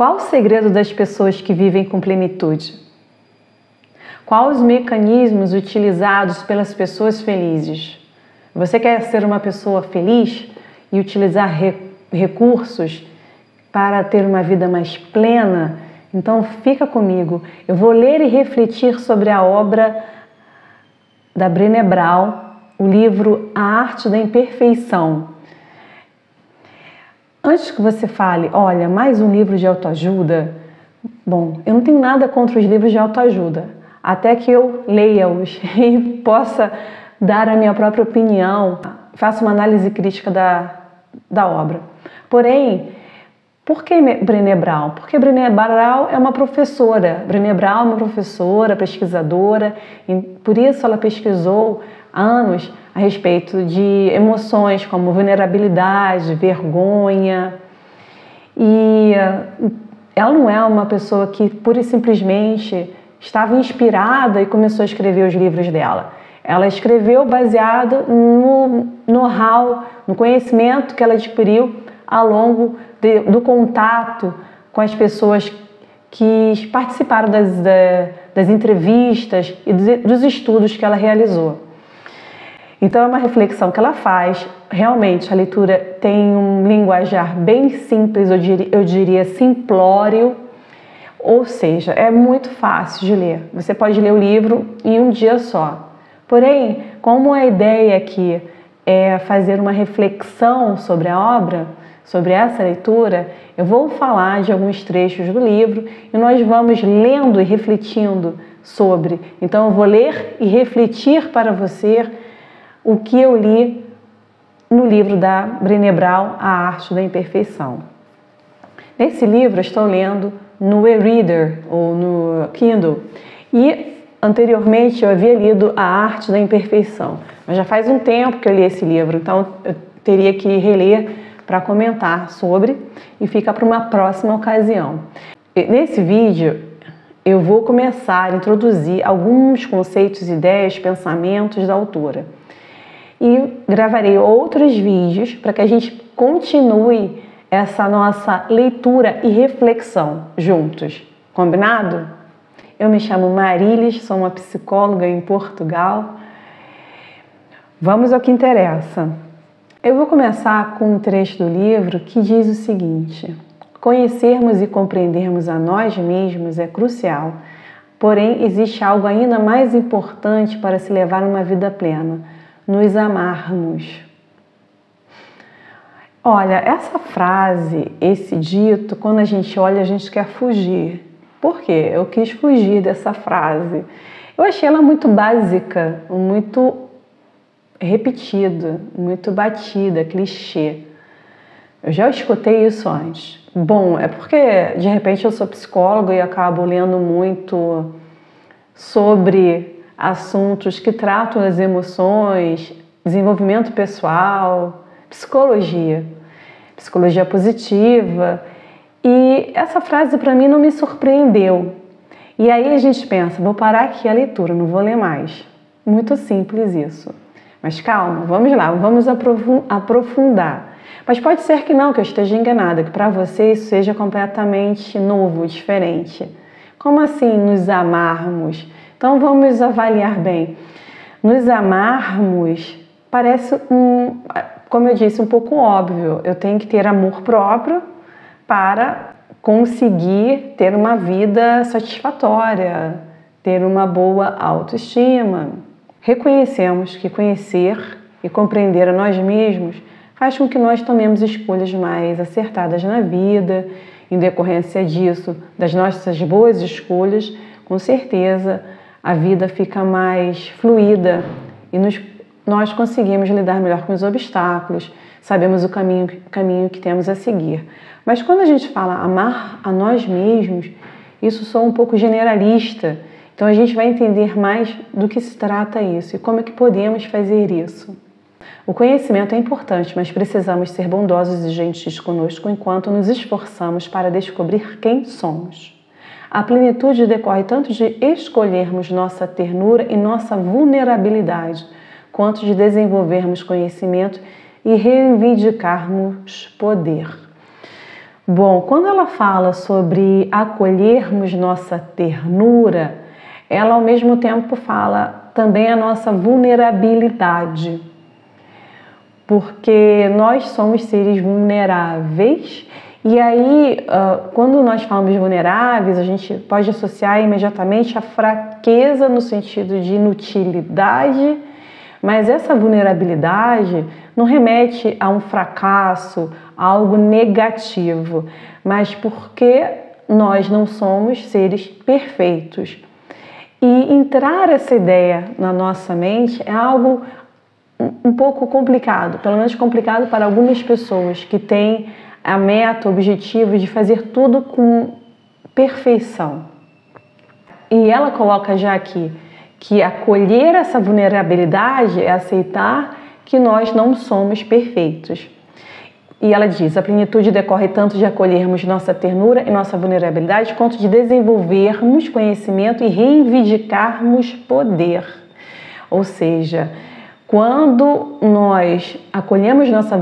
Qual o segredo das pessoas que vivem com plenitude? Quais os mecanismos utilizados pelas pessoas felizes? Você quer ser uma pessoa feliz e utilizar recursos para ter uma vida mais plena? Então fica comigo. Eu vou ler e refletir sobre a obra da Brené Brown, o livro A Arte da Imperfeição. Antes que você fale, olha, mais um livro de autoajuda. Bom, eu não tenho nada contra os livros de autoajuda, até que eu leia-os e possa dar a minha própria opinião, faça uma análise crítica da obra. Porém, por que Brené Brown? Porque Brené Brown é uma professora. Brené Brown é uma professora, pesquisadora, e por isso ela pesquisou há anos a respeito de emoções como vulnerabilidade, vergonha. E ela não é uma pessoa que pura e simplesmente estava inspirada e começou a escrever os livros dela. Ela escreveu baseado no know-how, no conhecimento que ela adquiriu ao longo do contato com as pessoas que participaram das entrevistas e dos estudos que ela realizou. Então é uma reflexão que ela faz. Realmente a leitura tem um linguajar bem simples, eu diria simplório, ou seja, é muito fácil de ler. Você pode ler o livro em um dia só. Porém, como a ideia aqui é fazer uma reflexão sobre a obra, sobre essa leitura, eu vou falar de alguns trechos do livro e nós vamos lendo e refletindo sobre. Então eu vou ler e refletir para você o que eu li no livro da Brené Brown, A Arte da Imperfeição. Nesse livro eu estou lendo no e-reader ou no Kindle e anteriormente eu havia lido A Arte da Imperfeição, mas já faz um tempo que eu li esse livro, então eu teria que reler para comentar sobre e fica para uma próxima ocasião. Nesse vídeo eu vou começar a introduzir alguns conceitos, ideias, pensamentos da autora e gravarei outros vídeos para que a gente continue essa nossa leitura e reflexão juntos. Combinado? Eu me chamo Marilis, sou uma psicóloga em Portugal. Vamos ao que interessa. Eu vou começar com um trecho do livro que diz o seguinte: conhecermos e compreendermos a nós mesmos é crucial, porém existe algo ainda mais importante para se levar uma vida plena: nos amarmos. Olha, essa frase, esse dito, quando a gente olha, a gente quer fugir. Por quê? Eu quis fugir dessa frase. Eu achei ela muito básica, muito repetida, muito batida, clichê. Eu já escutei isso antes. Bom, é porque de repente eu sou psicóloga e acabo lendo muito sobre assuntos que tratam as emoções, desenvolvimento pessoal, psicologia positiva. E essa frase para mim não me surpreendeu. E aí a gente pensa, vou parar aqui a leitura, não vou ler mais. Muito simples isso. Mas calma, vamos lá, vamos aprofundar. Mas pode ser que não, que eu esteja enganada, que para você isso seja completamente novo, diferente. Como assim nos amarmos? Então vamos avaliar bem. Nos amarmos parece, como eu disse, um pouco óbvio. Eu tenho que ter amor próprio para conseguir ter uma vida satisfatória, ter uma boa autoestima. Reconhecemos que conhecer e compreender a nós mesmos faz com que nós tomemos escolhas mais acertadas na vida. Em decorrência disso, das nossas boas escolhas, com certeza a vida fica mais fluida e nós conseguimos lidar melhor com os obstáculos, sabemos o caminho que temos a seguir. Mas quando a gente fala amar a nós mesmos, isso soa um pouco generalista. Então a gente vai entender mais do que se trata isso e como é que podemos fazer isso. O conhecimento é importante, mas precisamos ser bondosos e gentis conosco enquanto nos esforçamos para descobrir quem somos. A plenitude decorre tanto de escolhermos nossa ternura e nossa vulnerabilidade, quanto de desenvolvermos conhecimento e reivindicarmos poder. Bom, quando ela fala sobre acolhermos nossa ternura, ela ao mesmo tempo fala também a nossa vulnerabilidade, porque nós somos seres vulneráveis. E aí, quando nós falamos vulneráveis, a gente pode associar imediatamente a fraqueza no sentido de inutilidade, mas essa vulnerabilidade não remete a um fracasso, a algo negativo, mas porque nós não somos seres perfeitos. E entrar essa ideia na nossa mente é algo um pouco complicado, pelo menos complicado para algumas pessoas que têm a meta, o objetivo de fazer tudo com perfeição. E ela coloca já aqui que acolher essa vulnerabilidade é aceitar que nós não somos perfeitos. E ela diz, a plenitude decorre tanto de acolhermos nossa ternura e nossa vulnerabilidade, quanto de desenvolvermos conhecimento e reivindicarmos poder. Ou seja, quando nós acolhemos nossa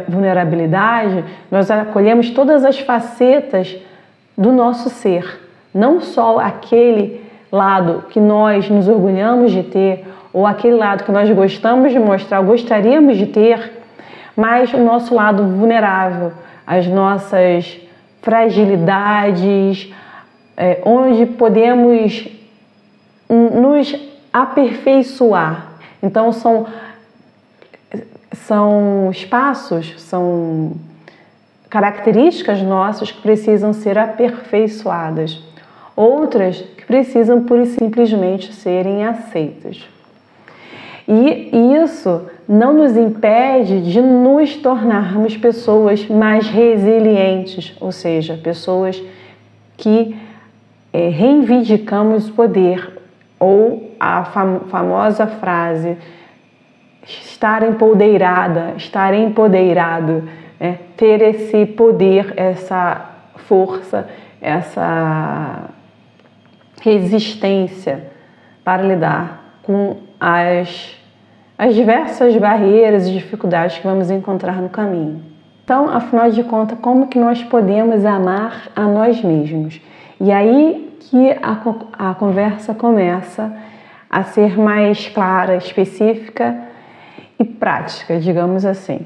vulnerabilidade, nós acolhemos todas as facetas do nosso ser, não só aquele lado que nós nos orgulhamos de ter, ou aquele lado que nós gostamos de mostrar, gostaríamos de ter, mas o nosso lado vulnerável, as nossas fragilidades, onde podemos nos aperfeiçoar. Então, são espaços, são características nossas que precisam ser aperfeiçoadas. Outras que precisam pura e simplesmente serem aceitas. E isso não nos impede de nos tornarmos pessoas mais resilientes, ou seja, pessoas que reivindicamos o poder, ou a famosa frase estar empoderada, estar empoderado, ter esse poder, essa força, essa resistência para lidar com as diversas barreiras e dificuldades que vamos encontrar no caminho. Então, afinal de contas, como que nós podemos amar a nós mesmos? E aí que a conversa começa a ser mais clara, específica e prática, digamos assim.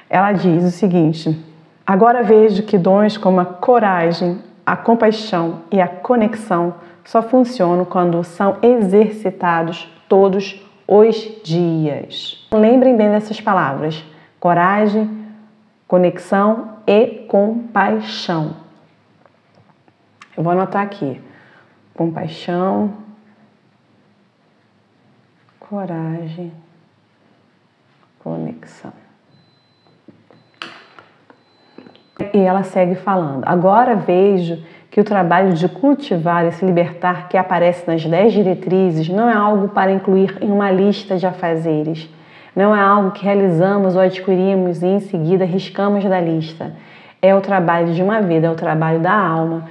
Ela diz o seguinte: agora vejo que dons como a coragem, a compaixão e a conexão só funcionam quando são exercitados todos os dias. Lembrem bem dessas palavras: coragem, conexão e compaixão. Eu vou anotar aqui: compaixão, coragem, conexão. E ela segue falando: agora vejo que o trabalho de cultivar e se libertar que aparece nas 10 diretrizes não é algo para incluir em uma lista de afazeres. Não é algo que realizamos ou adquirimos e em seguida riscamos da lista. É o trabalho de uma vida, é o trabalho da alma.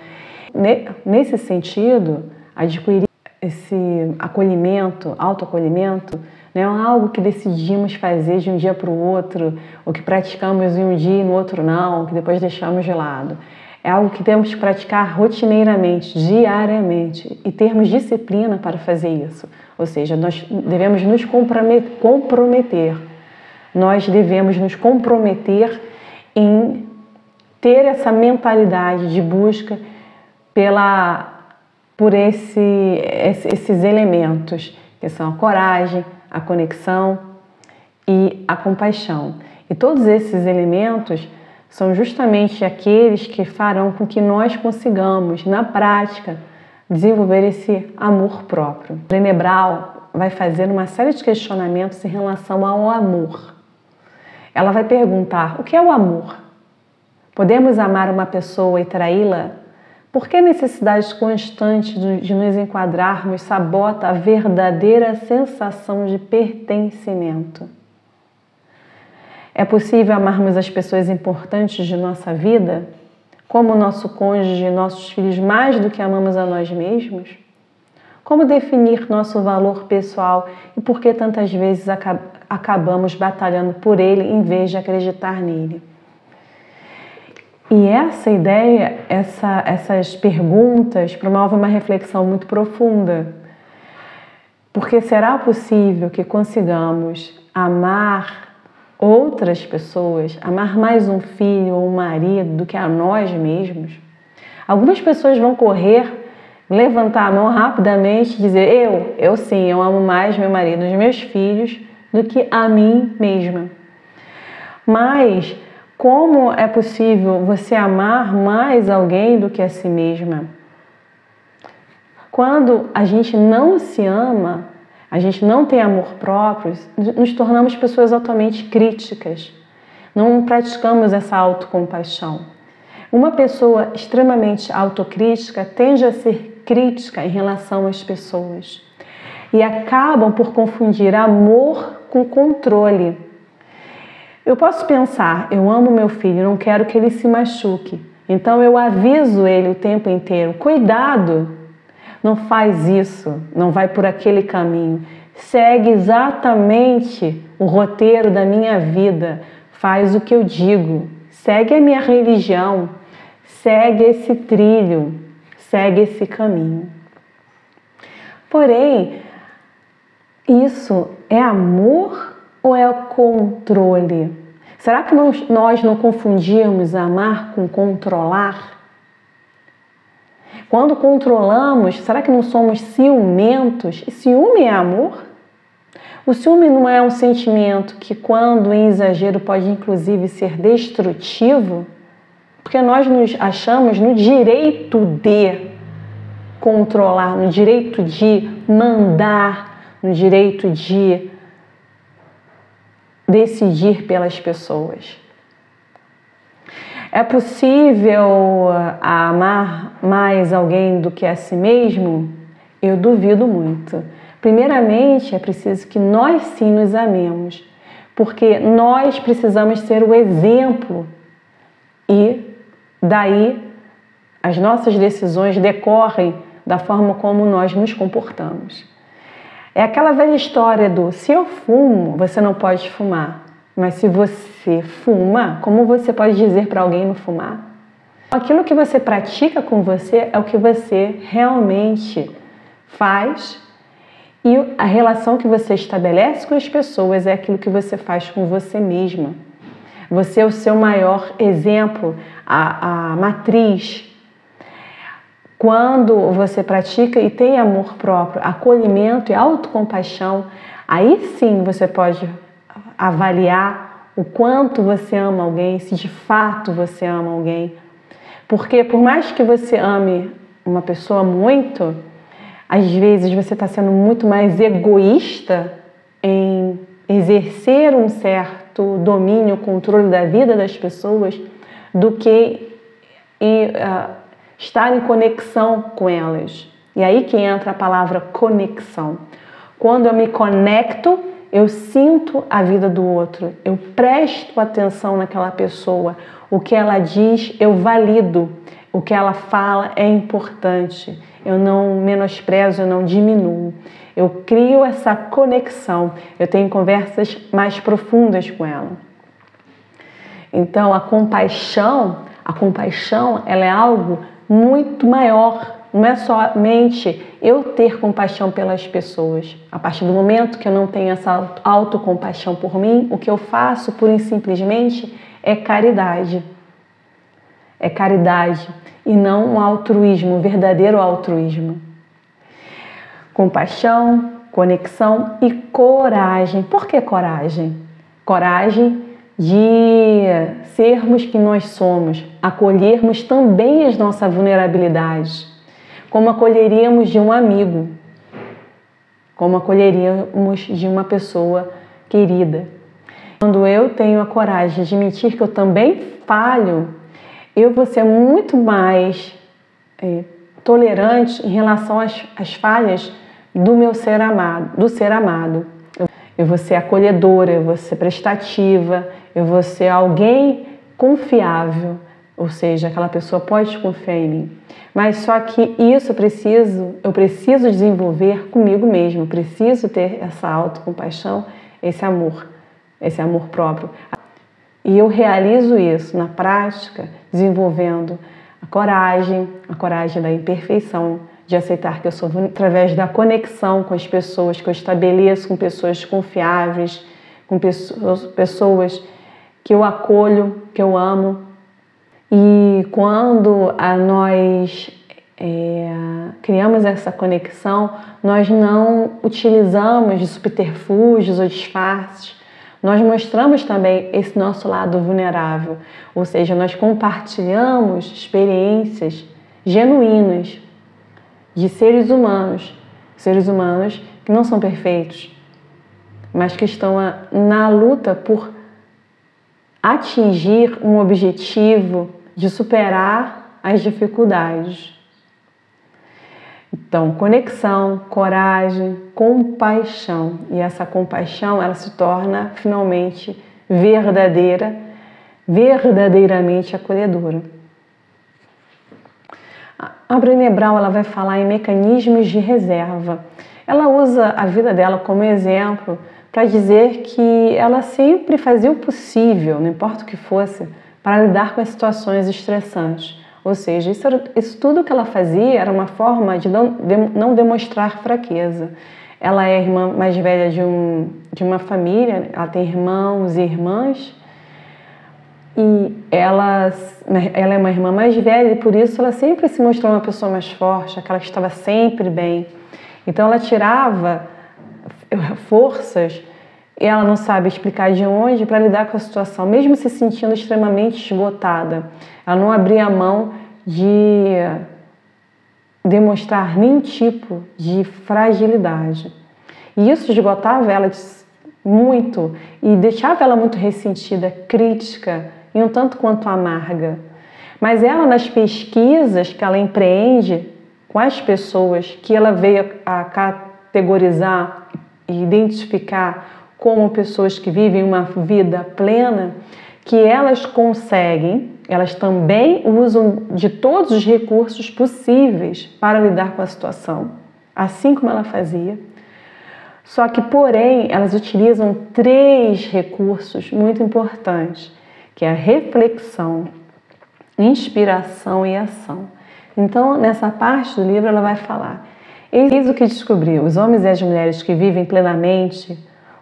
Nesse sentido, adquirir esse acolhimento, autoacolhimento, não é algo que decidimos fazer de um dia para o outro, ou que praticamos em um dia e no outro não, que depois deixamos de lado. É algo que temos que praticar rotineiramente, diariamente, e termos disciplina para fazer isso. Ou seja, nós devemos nos comprometer. Nós devemos nos comprometer em ter essa mentalidade de busca por esses elementos, que são a coragem, a conexão e a compaixão. E todos esses elementos são justamente aqueles que farão com que nós consigamos, na prática, desenvolver esse amor próprio. Brené Brown vai fazer uma série de questionamentos em relação ao amor. Ela vai perguntar: o que é o amor? Podemos amar uma pessoa e traí-la? Por que a necessidade constante de nos enquadrarmos sabota a verdadeira sensação de pertencimento? É possível amarmos as pessoas importantes de nossa vida, como o nosso cônjuge e nossos filhos, mais do que amamos a nós mesmos? Como definir nosso valor pessoal e por que tantas vezes acabamos batalhando por ele em vez de acreditar nele? E essa ideia, essas perguntas promovem uma reflexão muito profunda. Porque será possível que consigamos amar outras pessoas, amar mais um filho ou um marido do que a nós mesmos? Algumas pessoas vão correr, levantar a mão rapidamente e dizer: eu sim, eu amo mais meu marido e os meus filhos do que a mim mesma. Mas como é possível você amar mais alguém do que a si mesma? Quando a gente não se ama, a gente não tem amor próprio, nos tornamos pessoas altamente críticas. Não praticamos essa autocompaixão. Uma pessoa extremamente autocrítica tende a ser crítica em relação às pessoas e acabam por confundir amor com controle. Eu posso pensar: eu amo meu filho, não quero que ele se machuque. Então eu aviso ele o tempo inteiro: cuidado, não faz isso, não vai por aquele caminho. Segue exatamente o roteiro da minha vida, faz o que eu digo, segue a minha religião, segue esse trilho, segue esse caminho. Porém, isso é amor ou é o controle? Será que nós não confundimos amar com controlar? Quando controlamos, será que não somos ciumentos? E ciúme é amor? O ciúme não é um sentimento que, quando em exagero, pode inclusive ser destrutivo? Porque nós nos achamos no direito de controlar, no direito de mandar, no direito de decidir pelas pessoas. É possível amar mais alguém do que a si mesmo? Eu duvido muito. Primeiramente, é preciso que nós sim nos amemos, porque nós precisamos ser o exemplo e daí as nossas decisões decorrem da forma como nós nos comportamos. É aquela velha história do: se eu fumo, você não pode fumar. Mas se você fuma, como você pode dizer para alguém não fumar? Aquilo que você pratica com você é o que você realmente faz, e a relação que você estabelece com as pessoas é aquilo que você faz com você mesma. Você é o seu maior exemplo, a matriz. Quando você pratica e tem amor próprio, acolhimento e autocompaixão, aí sim você pode avaliar o quanto você ama alguém, se de fato você ama alguém. Porque por mais que você ame uma pessoa muito, às vezes você está sendo muito mais egoísta em exercer um certo domínio, controle da vida das pessoas, do que estar em conexão com elas. E aí que entra a palavra conexão. Quando eu me conecto, eu sinto a vida do outro, eu presto atenção naquela pessoa, o que ela diz eu valido, o que ela fala é importante, eu não menosprezo, eu não diminuo, eu crio essa conexão, eu tenho conversas mais profundas com ela. Então a compaixão ela é algo muito maior. Não é somente eu ter compaixão pelas pessoas. A partir do momento que eu não tenho essa autocompaixão por mim, o que eu faço, pura e simplesmente, é caridade. É caridade e não um altruísmo, um verdadeiro altruísmo. Compaixão, conexão e coragem. Por que coragem? Coragem de sermos quem nós somos, acolhermos também as nossas vulnerabilidades, como acolheríamos de um amigo, como acolheríamos de uma pessoa querida. Quando eu tenho a coragem de admitir que eu também falho, eu vou ser muito mais tolerante em relação às falhas do meu ser amado, do ser amado. Eu vou ser acolhedora, eu vou ser prestativa, eu vou ser alguém confiável, ou seja, aquela pessoa pode confiar em mim. Mas só que isso eu preciso desenvolver comigo mesmo, eu preciso ter essa autocompaixão, esse amor próprio. E eu realizo isso na prática, desenvolvendo a coragem da imperfeição, de aceitar que eu sou através da conexão com as pessoas que eu estabeleço, com pessoas confiáveis, com pessoas que eu acolho, que eu amo. E quando nós criamos essa conexão, nós não utilizamos de subterfúgios ou disfarces, nós mostramos também esse nosso lado vulnerável, ou seja, nós compartilhamos experiências genuínas de seres humanos que não são perfeitos, mas que estão na luta por atingir um objetivo de superar as dificuldades. Então, conexão, coragem, compaixão. E essa compaixão, ela se torna finalmente verdadeiramente acolhedora. A Brené Brown, ela vai falar em mecanismos de reserva. Ela usa a vida dela como exemplo para dizer que ela sempre fazia o possível, não importa o que fosse, para lidar com as situações estressantes. Ou seja, isso tudo que ela fazia era uma forma de não demonstrar fraqueza. Ela é a irmã mais velha de uma família, ela tem irmãos e irmãs, e ela é uma irmã mais velha e por isso ela sempre se mostrou uma pessoa mais forte, aquela que estava sempre bem. Então ela tirava forças e ela não sabe explicar de onde para lidar com a situação, mesmo se sentindo extremamente esgotada. Ela não abria mão de demonstrar nenhum tipo de fragilidade. E isso esgotava ela muito e deixava ela muito ressentida, crítica e um tanto quanto amarga. Mas ela, nas pesquisas que ela empreende com as pessoas que ela veio a categorizar e identificar como pessoas que vivem uma vida plena, que elas também usam de todos os recursos possíveis para lidar com a situação, assim como ela fazia. Só que, porém, elas utilizam 3 recursos muito importantes, que é a reflexão, inspiração e ação. Então, nessa parte do livro, ela vai falar: eis o que descobriu, os homens e as mulheres que vivem plenamente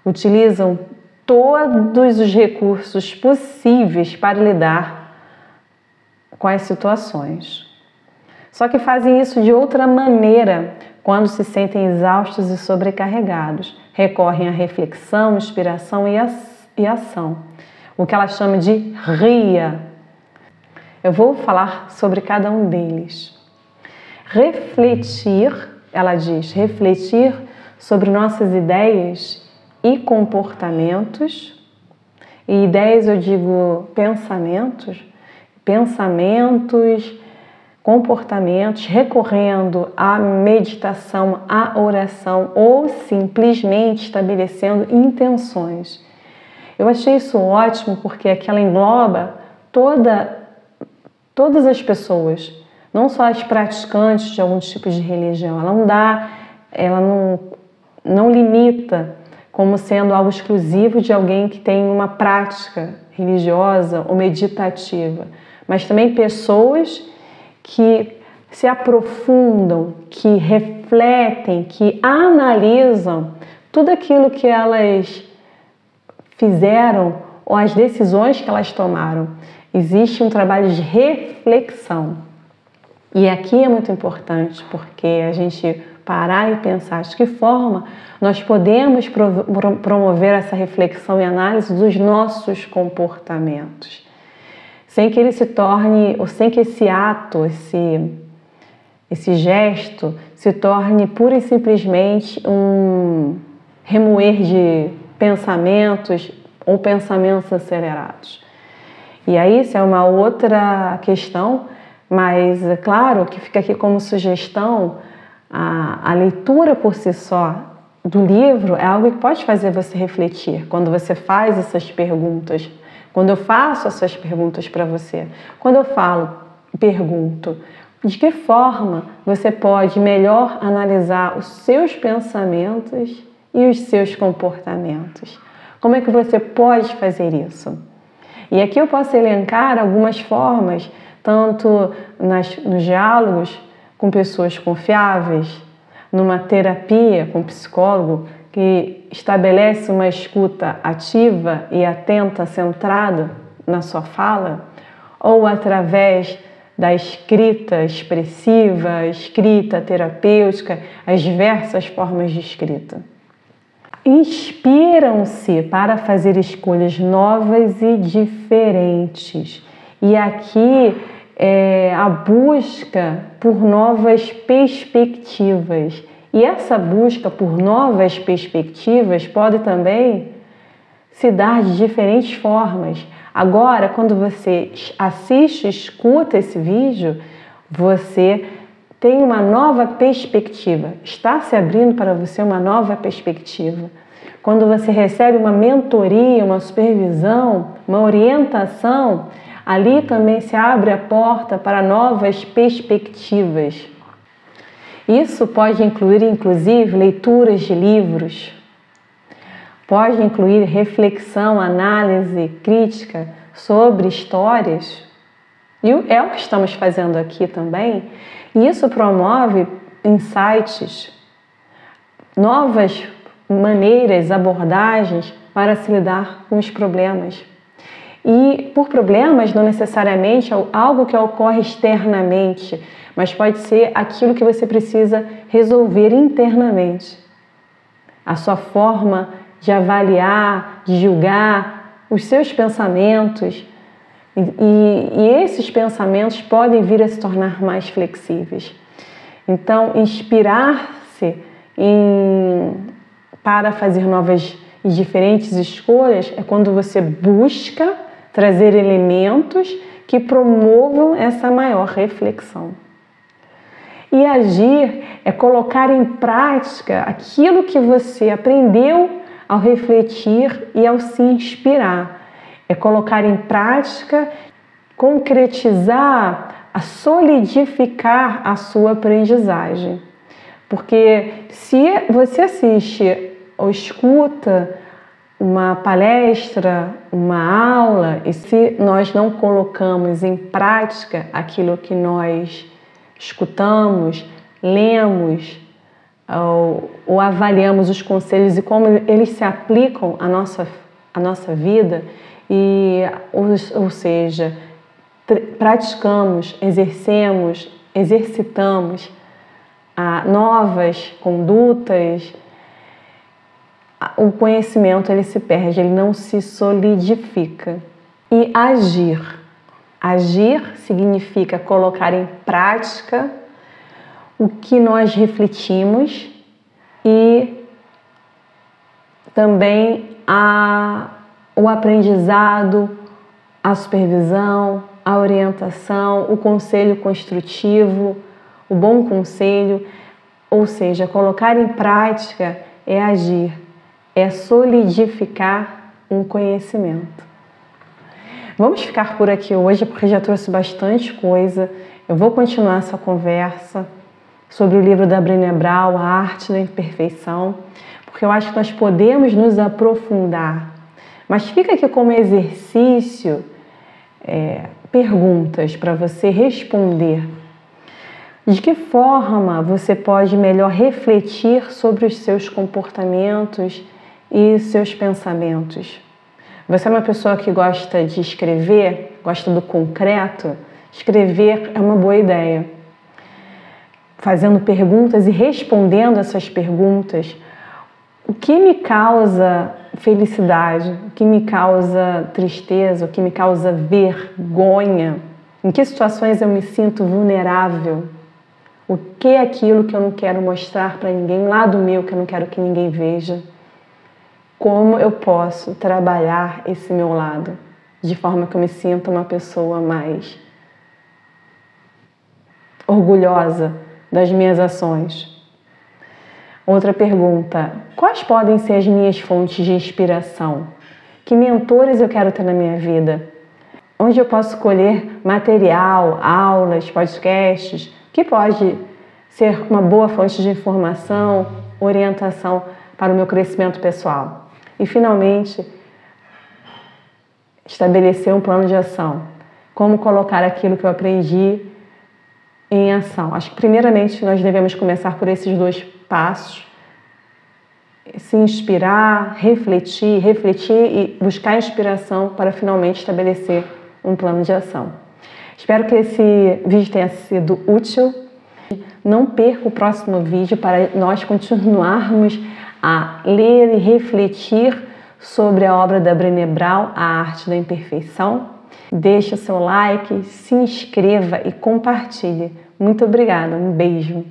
utilizam todos os recursos possíveis para lidar com as situações. Só que fazem isso de outra maneira quando se sentem exaustos e sobrecarregados. Recorrem à reflexão, inspiração e ação. O que ela chama de RIA. Eu vou falar sobre cada um deles. Refletir, ela diz, refletir sobre nossas ideias e comportamentos. E ideias, eu digo pensamentos, comportamentos, recorrendo à meditação, à oração ou simplesmente estabelecendo intenções. Eu achei isso ótimo porque aqui ela engloba todas as pessoas, não só as praticantes de algum tipo de religião. Ela não limita como sendo algo exclusivo de alguém que tem uma prática religiosa ou meditativa, mas também pessoas que se aprofundam, que refletem, que analisam tudo aquilo que elas fizeram ou as decisões que elas tomaram. Existe um trabalho de reflexão. E aqui é muito importante porque a gente parar e pensar de que forma nós podemos promover essa reflexão e análise dos nossos comportamentos, sem que ele se torne, ou sem que esse ato, esse gesto se torne pura e simplesmente um remoer de pensamentos ou pensamentos acelerados. E aí isso é uma outra questão, mas é claro que fica aqui como sugestão. A leitura por si só do livro é algo que pode fazer você refletir quando você faz essas perguntas, quando eu faço essas perguntas para você. Quando eu pergunto, de que forma você pode melhor analisar os seus pensamentos e os seus comportamentos? Como é que você pode fazer isso? E aqui eu posso elencar algumas formas, tanto nos diálogos com pessoas confiáveis, numa terapia com psicólogo que estabelece uma escuta ativa e atenta, centrada na sua fala, ou através da escrita expressiva, escrita terapêutica, as diversas formas de escrita. Inspiram-se para fazer escolhas novas e diferentes. E aqui é a busca por novas perspectivas. E essa busca por novas perspectivas pode também se dar de diferentes formas. Agora, quando você assiste, escuta esse vídeo, você tem uma nova perspectiva. Está se abrindo para você uma nova perspectiva. Quando você recebe uma mentoria, uma supervisão, uma orientação, ali também se abre a porta para novas perspectivas. Isso pode incluir, inclusive, leituras de livros. Pode incluir reflexão, análise, crítica sobre histórias. E é o que estamos fazendo aqui também. E isso promove insights, novas maneiras, abordagens para se lidar com os problemas. E por problemas, não necessariamente algo que ocorre externamente, mas pode ser aquilo que você precisa resolver internamente. A sua forma de avaliar, de julgar os seus pensamentos. E esses pensamentos podem vir a se tornar mais flexíveis. Então, inspirar-se para fazer novas e diferentes escolhas é quando você busca trazer elementos que promovam essa maior reflexão. E agir é colocar em prática aquilo que você aprendeu ao refletir e ao se inspirar. É colocar em prática, concretizar, a solidificar a sua aprendizagem. Porque se você assiste ou escuta uma palestra, uma aula, e se nós não colocamos em prática aquilo que nós escutamos, lemos ou avaliamos os conselhos e como eles se aplicam à nossa vida, ou seja, praticamos, exercitamos novas condutas, o conhecimento ele se perde, ele não se solidifica. E agir. Agir significa colocar em prática o que nós refletimos e também o aprendizado, a supervisão, a orientação, o conselho construtivo, o bom conselho, ou seja, colocar em prática é agir, é solidificar um conhecimento. Vamos ficar por aqui hoje porque já trouxe bastante coisa. Eu vou continuar essa conversa sobre o livro da Brené Brown, A Arte da Imperfeição, porque eu acho que nós podemos nos aprofundar. Mas fica aqui como exercício perguntas para você responder. De que forma você pode melhor refletir sobre os seus comportamentos e seus pensamentos? Você é uma pessoa que gosta de escrever, gosta do concreto? Escrever é uma boa ideia. Fazendo perguntas e respondendo essas perguntas, o que me causa felicidade, o que me causa tristeza, o que me causa vergonha, em que situações eu me sinto vulnerável, o que é aquilo que eu não quero mostrar para ninguém, um lado meu que eu não quero que ninguém veja, como eu posso trabalhar esse meu lado, de forma que eu me sinta uma pessoa mais orgulhosa das minhas ações. Outra pergunta: quais podem ser as minhas fontes de inspiração? Que mentores eu quero ter na minha vida? Onde eu posso colher material, aulas, podcasts, que pode ser uma boa fonte de informação, orientação para o meu crescimento pessoal? E, finalmente, estabelecer um plano de ação? Como colocar aquilo que eu aprendi em ação? Acho que primeiramente nós devemos começar por esses 2 passos. Se inspirar, refletir e buscar inspiração para finalmente estabelecer um plano de ação. Espero que esse vídeo tenha sido útil. Não perca o próximo vídeo para nós continuarmos a ler e refletir sobre a obra da Brené Brown, A Arte da Imperfeição. Deixe o seu like, se inscreva e compartilhe. Muito obrigada, um beijo.